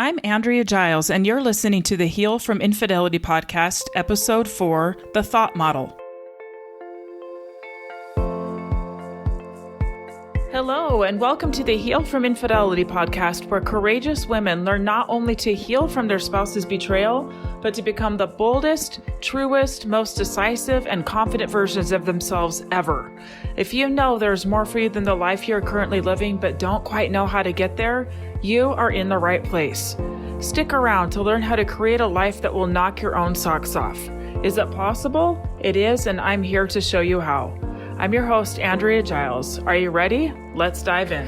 I'm Andrea Giles, and you're listening to the Heal from Infidelity podcast, Episode 4, The Thought Model. Hello, and welcome to the Heal from Infidelity podcast, where courageous women learn not only to heal from their spouse's betrayal, but to become the boldest, truest, most decisive, and confident versions of themselves ever. If you know there's more for you than the life you're currently living, but don't quite know how to get there, you are in the right place. Stick around to learn how to create a life that will knock your own socks off. Is it possible? It is, and I'm here to show you how. I'm your host, Andrea Giles. Are you ready? Let's dive in.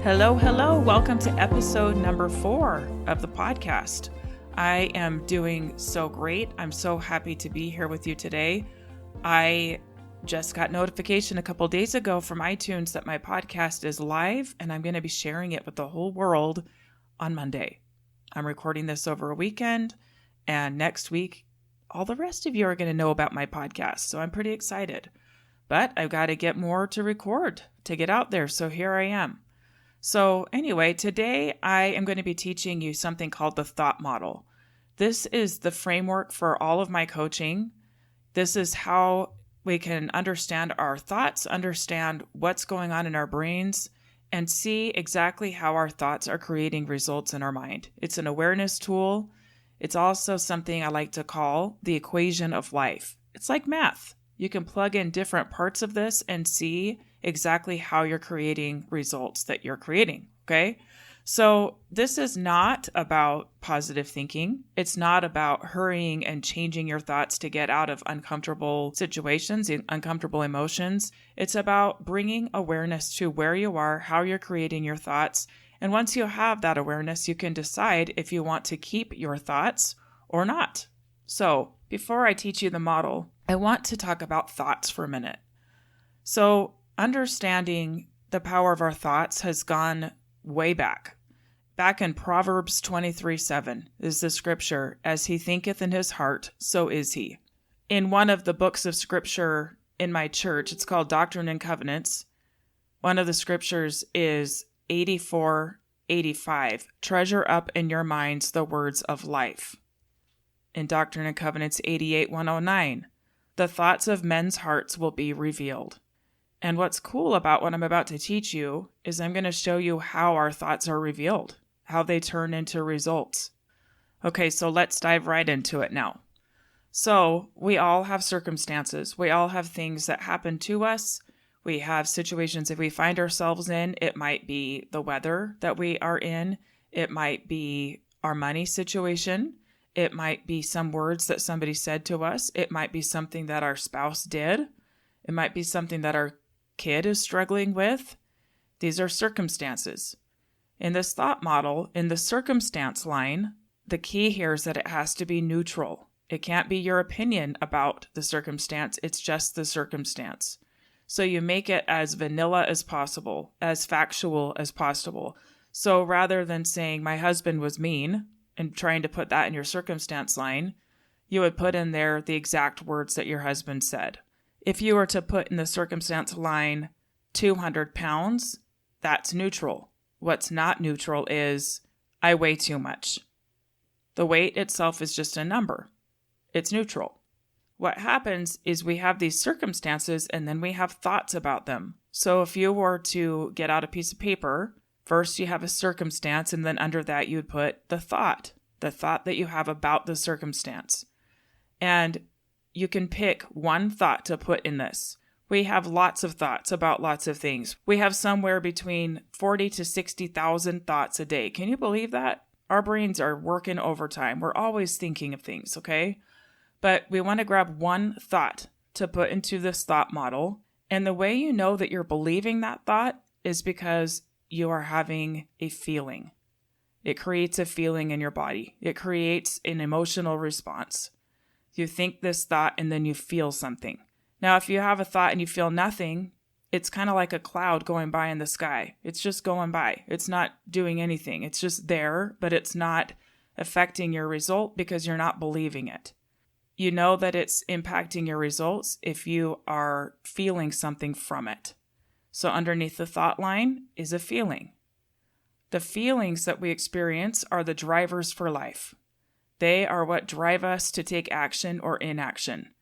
Hello. Welcome to episode number 4 of the podcast. I am doing so great. I'm so happy to be here with you today. I just got notification a couple days ago from iTunes that my podcast is live, and I'm going to be sharing it with the whole world on Monday. I'm recording this over a weekend, and next week, all the rest of you are going to know about my podcast, so I'm pretty excited. But I've got to get more to record to get out there, so here I am. So anyway, today I am going to be teaching you something called the thought model. This is the framework for all of my coaching. This is how we can understand our thoughts, understand what's going on in our brains, and see exactly how our thoughts are creating results in our mind. It's an awareness tool. It's also something I like to call the equation of life. It's like math. You can plug in different parts of this and see exactly how you're creating results that you're creating, okay? So this is not about positive thinking. It's not about hurrying and changing your thoughts to get out of uncomfortable situations, uncomfortable emotions. It's about bringing awareness to where you are, how you're creating your thoughts. And once you have that awareness, you can decide if you want to keep your thoughts or not. So before I teach you the model, I want to talk about thoughts for a minute. So understanding the power of our thoughts has gone way back. Back in Proverbs 23:7 is the scripture, "As he thinketh in his heart, so is he." In one of the books of scripture in my church, it's called Doctrine and Covenants. One of the scriptures is 84:85. "Treasure up in your minds the words of life." In Doctrine and Covenants 88:109, "The thoughts of men's hearts will be revealed." And what's cool about what I'm about to teach you is I'm going to show you how our thoughts are revealed, how they turn into results. Okay, so let's dive right into it now. So we all have circumstances. We all have things that happen to us. We have situations that we find ourselves in. It might be the weather that we are in. It might be our money situation. It might be some words that somebody said to us. It might be something that our spouse did. It might be something that our kid is struggling with. These are circumstances. In this thought model, in the circumstance line, the key here is that it has to be neutral. It can't be your opinion about the circumstance. It's just the circumstance. So you make it as vanilla as possible, as factual as possible. So rather than saying my husband was mean and trying to put that in your circumstance line, you would put in there the exact words that your husband said. If you were to put in the circumstance line 200 pounds, that's neutral. What's not neutral is I weigh too much. The weight itself is just a number. It's neutral. What happens is we have these circumstances and then we have thoughts about them. So if you were to get out a piece of paper, first you have a circumstance and then under that you'd put the thought that you have about the circumstance. And you can pick one thought to put in this. We have lots of thoughts about lots of things. We have somewhere between 40 to 60,000 thoughts a day. Can you believe that? Our brains are working overtime. We're always thinking of things, okay? But we want to grab one thought to put into this thought model. And the way you know that you're believing that thought is because you are having a feeling. It creates a feeling in your body. It creates an emotional response. You think this thought and then you feel something. Now, if you have a thought and you feel nothing, it's kind of like a cloud going by in the sky. It's just going by. It's not doing anything. It's just there, but it's not affecting your result because you're not believing it. You know that it's impacting your results if you are feeling something from it. So underneath the thought line is a feeling. The feelings that we experience are the drivers for life. They are what drive us to take action or inaction.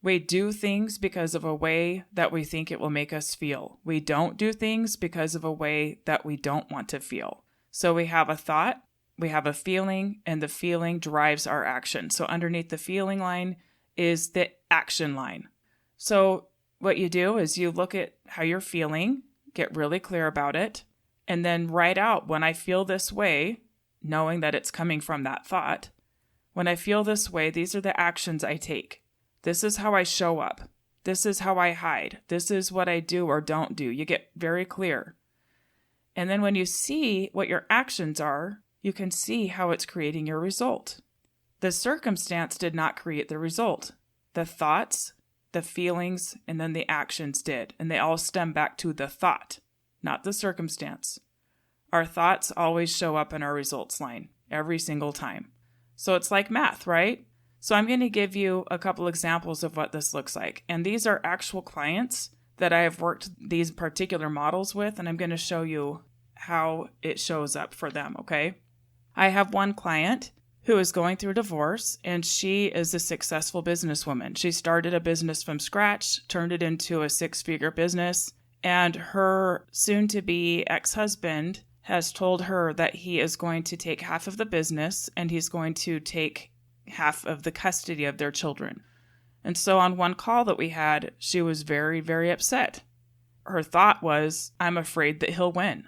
We do things because of a way that we think it will make us feel. We don't do things because of a way that we don't want to feel. So we have a thought, we have a feeling, and the feeling drives our action. So underneath the feeling line is the action line. So what you do is you look at how you're feeling, get really clear about it, and then write out, when I feel this way, knowing that it's coming from that thought, when I feel this way, these are the actions I take. This is how I show up. This is how I hide. This is what I do or don't do. You get very clear. And then when you see what your actions are, you can see how it's creating your result. The circumstance did not create the result. The thoughts, the feelings, and then the actions did. And they all stem back to the thought, not the circumstance. Our thoughts always show up in our results line every single time. So it's like math, right? So I'm going to give you a couple examples of what this looks like. And these are actual clients that I have worked these particular models with, and I'm going to show you how it shows up for them, okay? I have one client who is going through divorce, and she is a successful businesswoman. She started a business from scratch, turned it into a 6-figure business, and her soon-to-be ex-husband has told her that he is going to take half of the business and he's going to take half of the custody of their children. And so on one call that we had, she was very, very upset. Her thought was, I'm afraid that he'll win.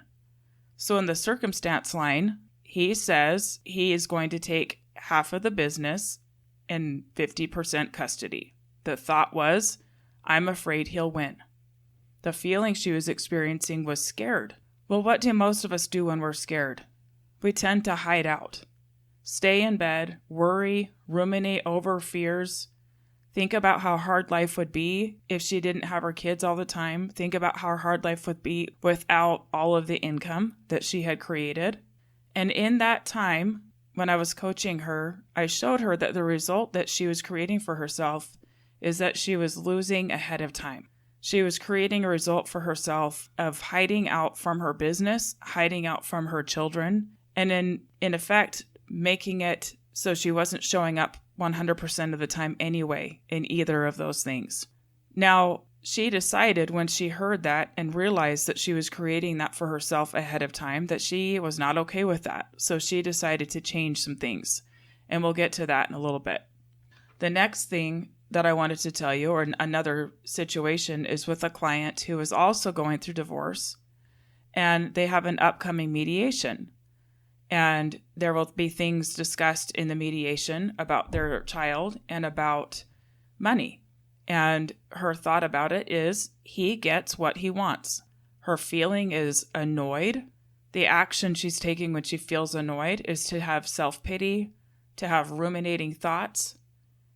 So in the circumstance line, he says he is going to take half of the business and 50% custody. The thought was, I'm afraid he'll win. The feeling she was experiencing was scared. Well, what do most of us do when we're scared? We tend to hide out. Stay in bed, worry, ruminate over fears. Think about how hard life would be if she didn't have her kids all the time. Think about how hard life would be without all of the income that she had created. And in that time, when I was coaching her, I showed her that the result that she was creating for herself is that she was losing ahead of time. She was creating a result for herself of hiding out from her business, hiding out from her children, and in effect, making it so she wasn't showing up 100% of the time anyway in either of those things. Now, she decided when she heard that and realized that she was creating that for herself ahead of time that she was not okay with that. So she decided to change some things, and we'll get to that in a little bit. The next thing that I wanted to tell you, or another situation, is with a client who is also going through divorce, and they have an upcoming mediation. And there will be things discussed in the mediation about their child and about money. And her thought about it is, he gets what he wants. Her feeling is annoyed. The action she's taking when she feels annoyed is to have self-pity, to have ruminating thoughts,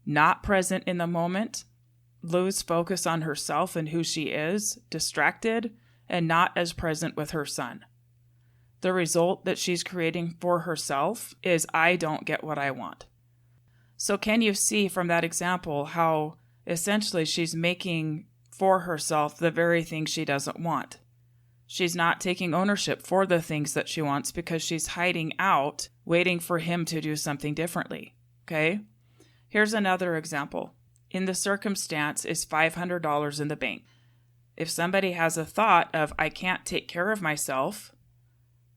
not present in the moment, lose focus on herself and who she is, distracted, and not as present with her son. The result that she's creating for herself is, I don't get what I want. So can you see from that example how essentially she's making for herself the very thing she doesn't want? She's not taking ownership for the things that she wants because she's hiding out, waiting for him to do something differently. Okay? Here's another example. In the circumstance is $500 in the bank. If somebody has a thought of, I can't take care of myself,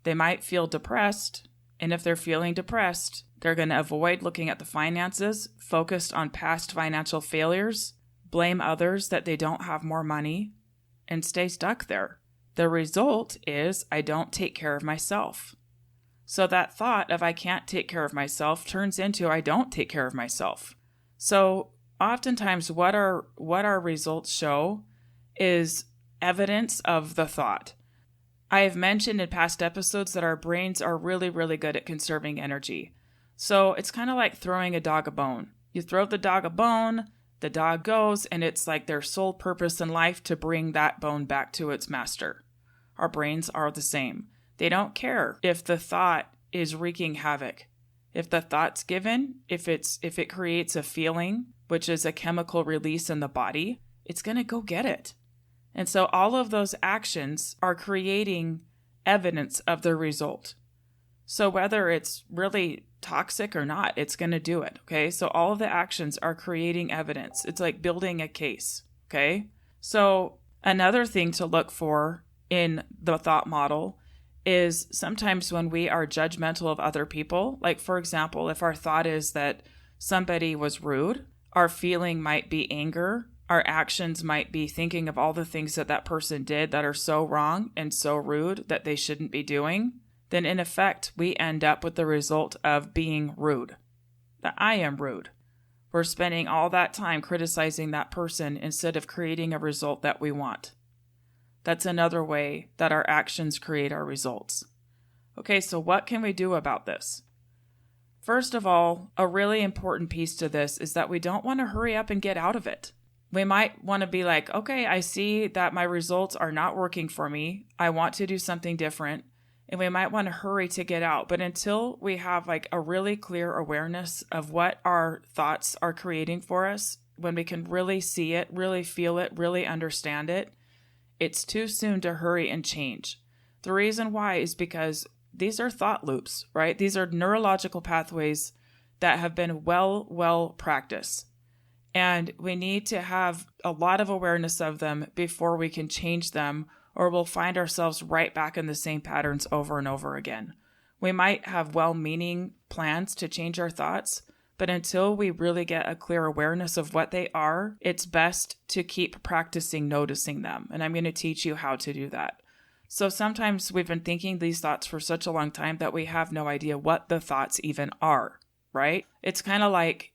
they might feel depressed, and if they're feeling depressed, they're going to avoid looking at the finances, focused on past financial failures, blame others that they don't have more money, and stay stuck there. The result is, I don't take care of myself. So that thought of I can't take care of myself turns into I don't take care of myself. So oftentimes what our results show is evidence of the thought. I have mentioned in past episodes that our brains are really, really good at conserving energy. So it's kind of like throwing a dog a bone. You throw the dog a bone, the dog goes, and it's like their sole purpose in life to bring that bone back to its master. Our brains are the same. They don't care if the thought is wreaking havoc. If the thought's given, if it creates a feeling, which is a chemical release in the body, it's going to go get it. And so all of those actions are creating evidence of the result. So whether it's really toxic or not, it's going to do it. Okay. So all of the actions are creating evidence. It's like building a case. Okay. So another thing to look for in the thought model is sometimes when we are judgmental of other people, like for example, if our thought is that somebody was rude, our feeling might be anger, our actions might be thinking of all the things that that person did that are so wrong and so rude that they shouldn't be doing, then in effect, we end up with the result of being rude. That I am rude. We're spending all that time criticizing that person instead of creating a result that we want. That's another way that our actions create our results. Okay, so what can we do about this? First of all, a really important piece to this is that we don't want to hurry up and get out of it. We might want to be like, okay, I see that my results are not working for me. I want to do something different. And we might want to hurry to get out. But until we have like a really clear awareness of what our thoughts are creating for us, when we can really see it, really feel it, really understand it, it's too soon to hurry and change. The reason why is because these are thought loops, right? These are neurological pathways that have been well practiced. And we need to have a lot of awareness of them before we can change them, or we'll find ourselves right back in the same patterns over and over again. We might have well-meaning plans to change our thoughts, but until we really get a clear awareness of what they are, it's best to keep practicing noticing them. And I'm going to teach you how to do that. So sometimes we've been thinking these thoughts for such a long time that we have no idea what the thoughts even are, right? It's kind of like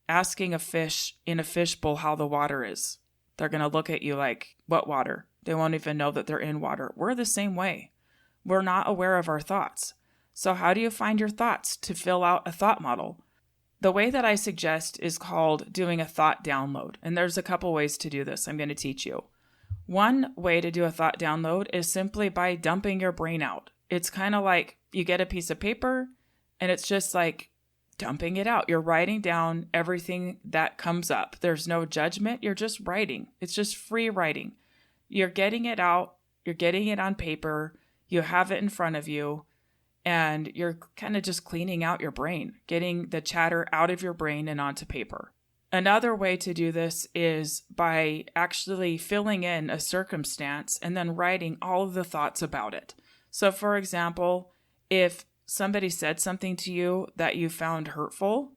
asking a fish in a fishbowl how the water is. They're going to look at you like, what water? They won't even know that they're in water. We're the same way. We're not aware of our thoughts. So how do you find your thoughts to fill out a thought model? The way that I suggest is called doing a thought download. And there's a couple ways to do this. I'm going to teach you. One way to do a thought download is simply by dumping your brain out. It's kind of like you get a piece of paper and it's just like dumping it out. You're writing down everything that comes up. There's no judgment. You're just writing. It's just free writing. You're getting it out. You're getting it on paper. You have it in front of you. And you're kind of just cleaning out your brain, getting the chatter out of your brain and onto paper. Another way to do this is by actually filling in a circumstance and then writing all of the thoughts about it. So for example, if somebody said something to you that you found hurtful,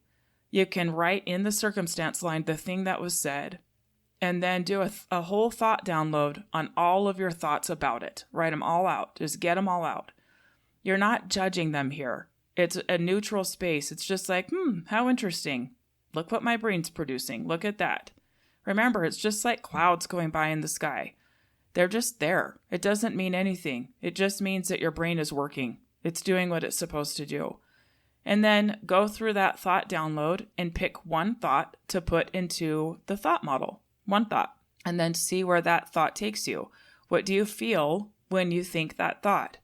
you can write in the circumstance line the thing that was said, and then do a whole thought download on all of your thoughts about it. Write them all out. Just get them all out. You're not judging them here. It's a neutral space. It's just like, how interesting. Look what my brain's producing. Look at that. Remember, it's just like clouds going by in the sky. They're just there. It doesn't mean anything. It just means that your brain is working. It's doing what it's supposed to do. And then go through that thought download and pick one thought to put into the thought model. One thought. And then see where that thought takes you. What do you feel when you think that thought?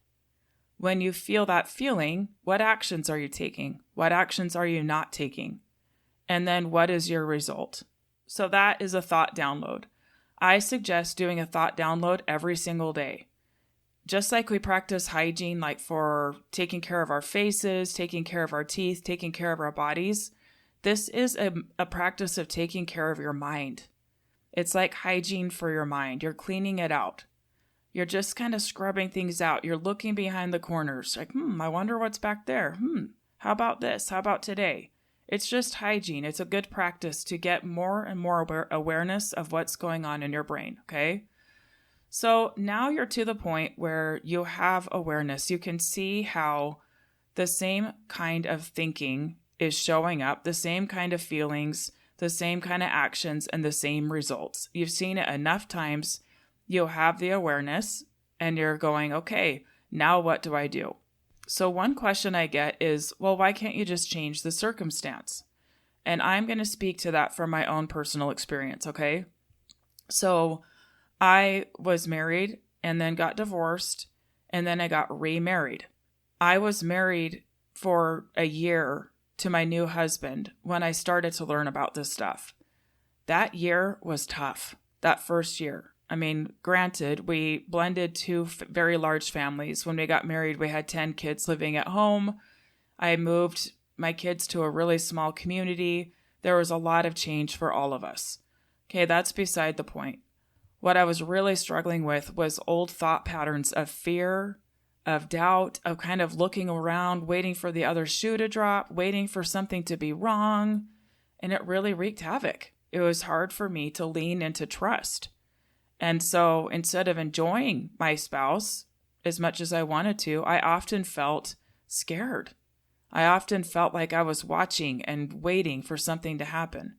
When you feel that feeling, what actions are you taking? What actions are you not taking? And then what is your result? So that is a thought download. I suggest doing a thought download every single day. Just like we practice hygiene, like for taking care of our faces, taking care of our teeth, taking care of our bodies, this is a practice of taking care of your mind. It's like hygiene for your mind. You're cleaning it out. You're just kind of scrubbing things out. You're looking behind the corners. Like, I wonder what's back there. How about this? How about today? It's just hygiene. It's a good practice to get more and more awareness of what's going on in your brain, okay? So now you're to the point where you have awareness. You can see how the same kind of thinking is showing up, the same kind of feelings, the same kind of actions, and the same results. You've seen it enough times. You'll have the awareness and you're going, okay, now what do I do? So one question I get is, well, why can't you just change the circumstance? And I'm going to speak to that from my own personal experience, okay? So I was married and then got divorced and then I got remarried. I was married for a year to my new husband when I started to learn about this stuff. That year was tough, that first year. I mean, granted, we blended two very large families. When we got married, we had 10 kids living at home. I moved my kids to a really small community. There was a lot of change for all of us. Okay, that's beside the point. What I was really struggling with was old thought patterns of fear, of doubt, of kind of looking around, waiting for the other shoe to drop, waiting for something to be wrong. And it really wreaked havoc. It was hard for me to lean into trust. And so instead of enjoying my spouse as much as I wanted to, I often felt scared. I often felt like I was watching and waiting for something to happen.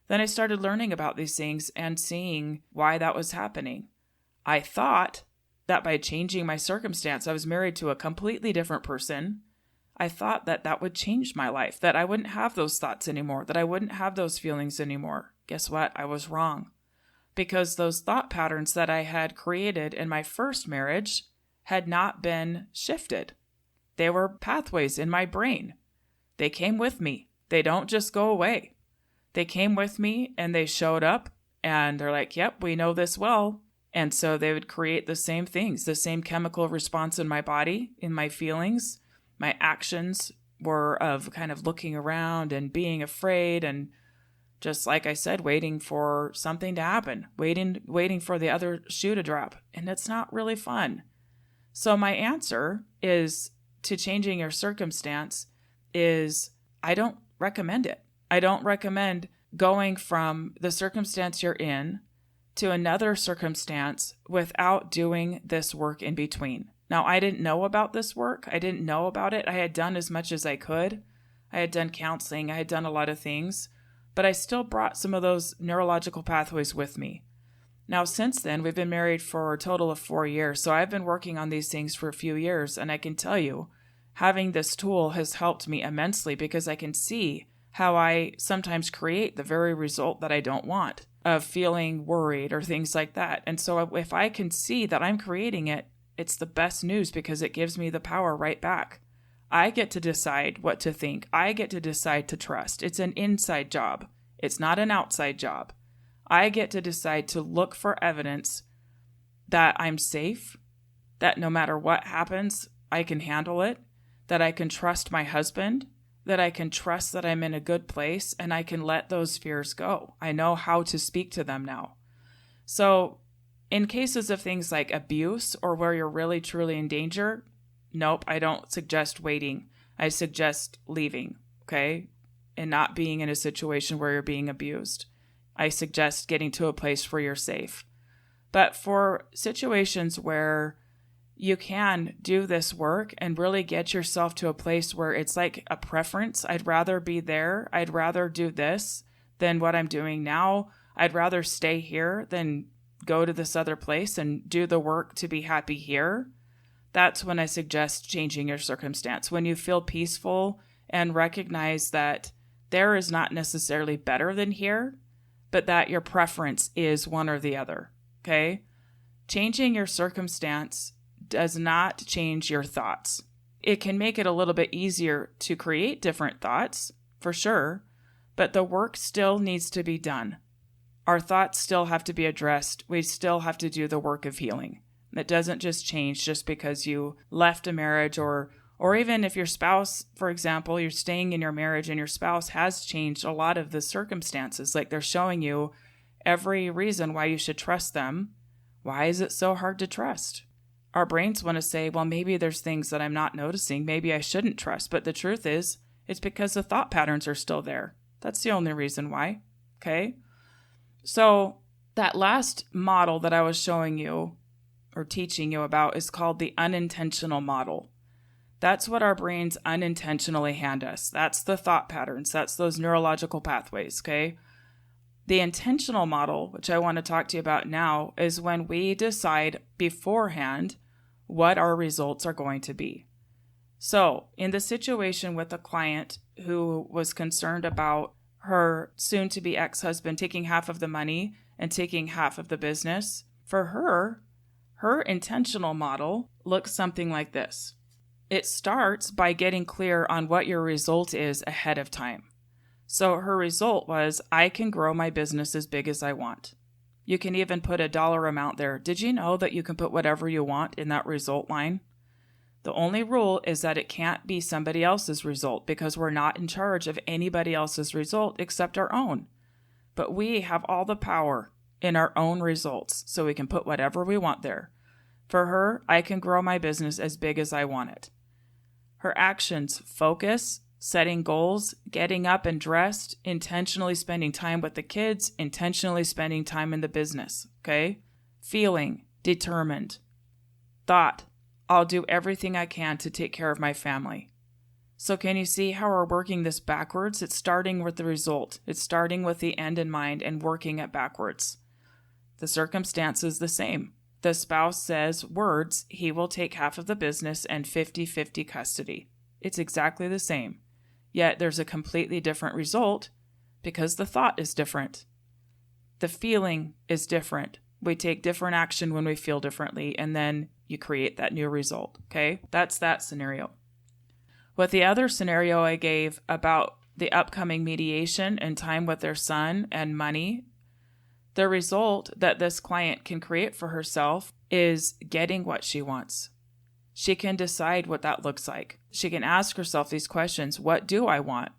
Then I started learning about these things and seeing why that was happening. I thought that by changing my circumstance, I was married to a completely different person. I thought that that would change my life, that I wouldn't have those thoughts anymore, that I wouldn't have those feelings anymore. Guess what? I was wrong. Because those thought patterns that I had created in my first marriage had not been shifted. They were pathways in my brain. They came with me. They don't just go away. They came with me and they showed up and they're like, yep, we know this well. And so they would create the same things, the same chemical response in my body, in my feelings. My actions were of kind of looking around and being afraid and just like I said, waiting for something to happen, waiting for the other shoe to drop. And it's not really fun. So my answer is to changing your circumstance is I don't recommend it. I don't recommend going from the circumstance you're in to another circumstance without doing this work in between. Now, I didn't know about this work. I didn't know about it. I had done as much as I could. I had done counseling. I had done a lot of things, but I still brought some of those neurological pathways with me. Now, since then, we've been married for a total of 4 years. So I've been working on these things for a few years. And I can tell you, having this tool has helped me immensely because I can see how I sometimes create the very result that I don't want of feeling worried or things like that. And so if I can see that I'm creating it, it's the best news because it gives me the power right back. I get to decide what to think. I get to decide to trust. It's an inside job. It's not an outside job. I get to decide to look for evidence that I'm safe, that no matter what happens, I can handle it, that I can trust my husband, that I can trust that I'm in a good place, and I can let those fears go. I know how to speak to them now. So in cases of things like abuse or where you're really truly in danger, nope, I don't suggest waiting. I suggest leaving, okay? And not being in a situation where you're being abused. I suggest getting to a place where you're safe. But for situations where you can do this work and really get yourself to a place where it's like a preference, I'd rather be there, I'd rather do this than what I'm doing now. I'd rather stay here than go to this other place and do the work to be happy here. That's when I suggest changing your circumstance. When you feel peaceful and recognize that there is not necessarily better than here, but that your preference is one or the other, okay? Changing your circumstance does not change your thoughts. It can make it a little bit easier to create different thoughts, for sure, but the work still needs to be done. Our thoughts still have to be addressed. We still have to do the work of healing. It doesn't just change just because you left a marriage or even if your spouse, for example, you're staying in your marriage and your spouse has changed a lot of the circumstances. Like they're showing you every reason why you should trust them. Why is it so hard to trust? Our brains want to say, well, maybe there's things that I'm not noticing. Maybe I shouldn't trust. But the truth is, it's because the thought patterns are still there. That's the only reason why. Okay? So that last model that I was showing you or teaching you about is called the unintentional model. That's what our brains unintentionally hand us. That's the thought patterns. That's those neurological pathways, okay? The intentional model, which I want to talk to you about now, is when we decide beforehand what our results are going to be. So, in the situation with a client who was concerned about her soon-to-be ex-husband taking half of the money and taking half of the business, for her intentional model looks something like this. It starts by getting clear on what your result is ahead of time. So her result was, I can grow my business as big as I want. You can even put a dollar amount there. Did you know that you can put whatever you want in that result line? The only rule is that it can't be somebody else's result because we're not in charge of anybody else's result except our own. But we have all the power in our own results, so we can put whatever we want there. For her, I can grow my business as big as I want it. Her actions: focus, setting goals, getting up and dressed, intentionally spending time with the kids, intentionally spending time in the business, okay? Feeling: determined. Thought: I'll do everything I can to take care of my family. So can you see how we're working this backwards? It's starting with the result. It's starting with the end in mind and working it backwards. The circumstance is the same. The spouse says words: he will take half of the business and 50-50 custody. It's exactly the same. Yet there's a completely different result because the thought is different. The feeling is different. We take different action when we feel differently, and then you create that new result, okay? That's that scenario. With the other scenario I gave about the upcoming mediation and time with their son and money, the result that this client can create for herself is getting what she wants. She can decide what that looks like. She can ask herself these questions. What do I want?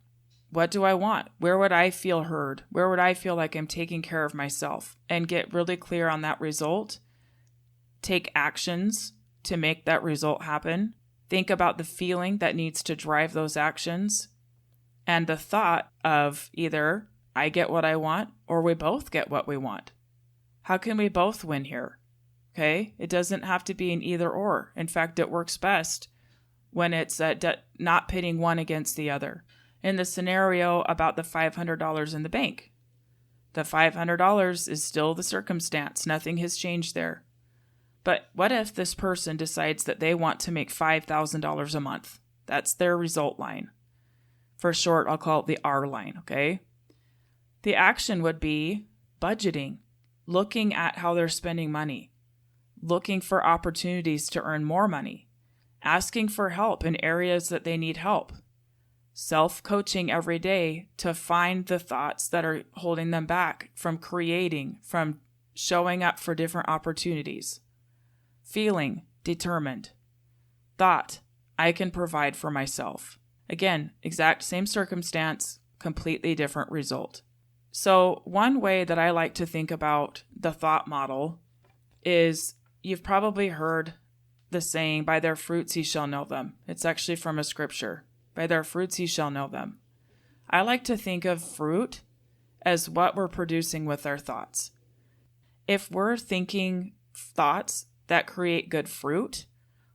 What do I want? Where would I feel heard? Where would I feel like I'm taking care of myself? And get really clear on that result. Take actions to make that result happen. Think about the feeling that needs to drive those actions. And the thought of either I get what I want or we both get what we want. How can we both win here? Okay? It doesn't have to be an either or. In fact, it works best when it's not pitting one against the other. In the scenario about the $500 in the bank, the $500 is still the circumstance. Nothing has changed there. But what if this person decides that they want to make $5,000 a month? That's their result line. For short, I'll call it the R line, okay? The action would be budgeting, looking at how they're spending money, looking for opportunities to earn more money, asking for help in areas that they need help, self-coaching every day to find the thoughts that are holding them back from creating, from showing up for different opportunities. Feeling: determined. Thought: I can provide for myself. Again, exact same circumstance, completely different result. So one way that I like to think about the thought model is, you've probably heard the saying, by their fruits ye shall know them. It's actually from a scripture. By their fruits ye shall know them. I like to think of fruit as what we're producing with our thoughts. If we're thinking thoughts that create good fruit,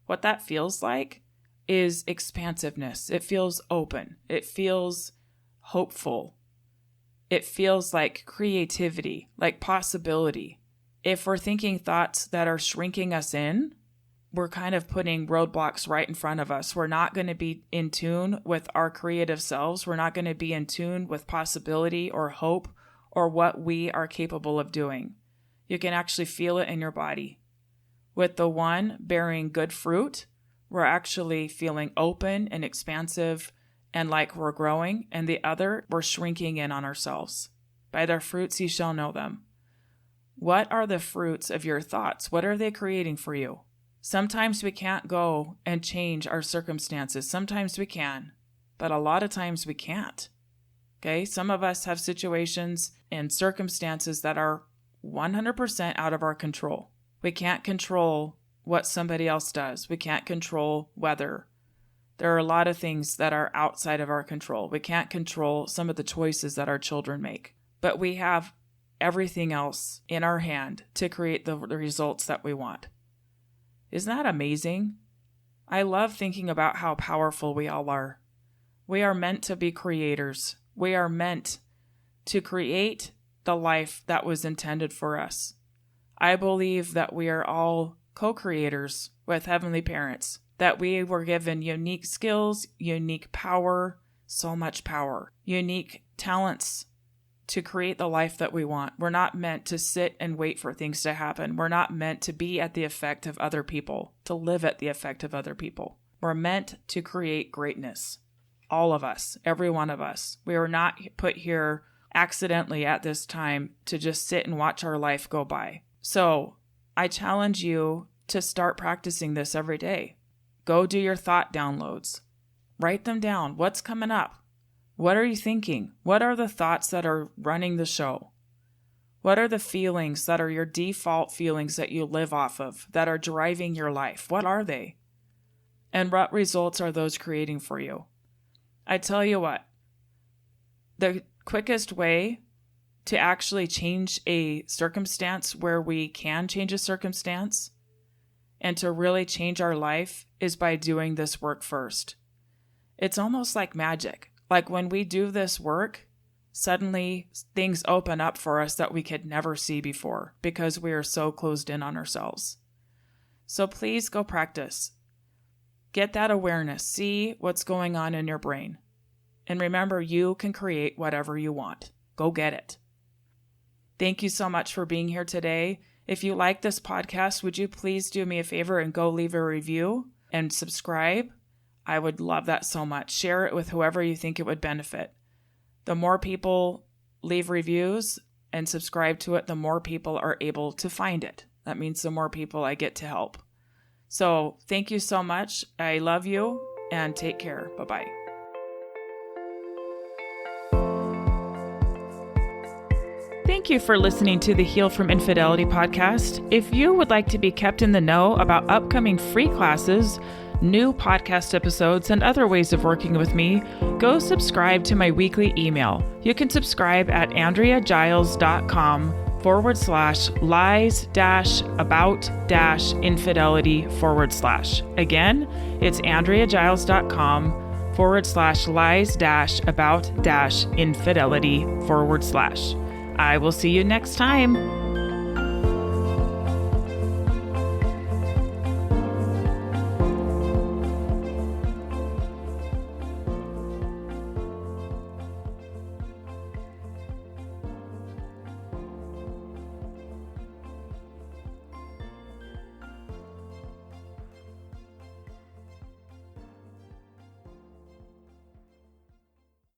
what that feels like is expansiveness. It feels open. It feels hopeful. It feels like creativity, like possibility. If we're thinking thoughts that are shrinking us in, we're kind of putting roadblocks right in front of us. We're not going to be in tune with our creative selves. We're not going to be in tune with possibility or hope or what we are capable of doing. You can actually feel it in your body. With the one bearing good fruit, we're actually feeling open and expansive and like we're growing, and the other, we're shrinking in on ourselves. By their fruits ye shall know them. What are the fruits of your thoughts? What are they creating for you? Sometimes we can't go and change our circumstances. Sometimes we can, but a lot of times we can't. Okay? Some of us have situations and circumstances that are 100% out of our control. We can't control what somebody else does. We can't control weather. There are a lot of things that are outside of our control. We can't control some of the choices that our children make, but we have everything else in our hand to create the results that we want. Isn't that amazing? I love thinking about how powerful we all are. We are meant to be creators. We are meant to create the life that was intended for us. I believe that we are all co-creators with heavenly parents, that we were given unique skills, unique power, so much power, unique talents to create the life that we want. We're not meant to sit and wait for things to happen. We're not meant to be at the effect of other people, to live at the effect of other people. We're meant to create greatness. All of us, every one of us. We were not put here accidentally at this time to just sit and watch our life go by. So I challenge you to start practicing this every day. Go do your thought downloads. Write them down. What's coming up? What are you thinking? What are the thoughts that are running the show? What are the feelings that are your default feelings that you live off of, that are driving your life? What are they? And what results are those creating for you? I tell you what, the quickest way to actually change a circumstance where we can change a circumstance and to really change our life is by doing this work first. It's almost like magic. Like when we do this work, suddenly things open up for us that we could never see before because we are so closed in on ourselves. So please go practice. Get that awareness. See what's going on in your brain. And remember, you can create whatever you want. Go get it. Thank you so much for being here today. If you like this podcast, would you please do me a favor and go leave a review and subscribe? I would love that so much. Share it with whoever you think it would benefit. The more people leave reviews and subscribe to it, the more people are able to find it. That means the more people I get to help. So thank you so much. I love you and take care. Bye-bye. Thank you for listening to the Heal from Infidelity podcast. If you would like to be kept in the know about upcoming free classes, new podcast episodes, and other ways of working with me, go subscribe to my weekly email. You can subscribe at andreagiles.com/lies-about-infidelity/. Again, it's andreagiles.com/lies-about-infidelity/. I will see you next time.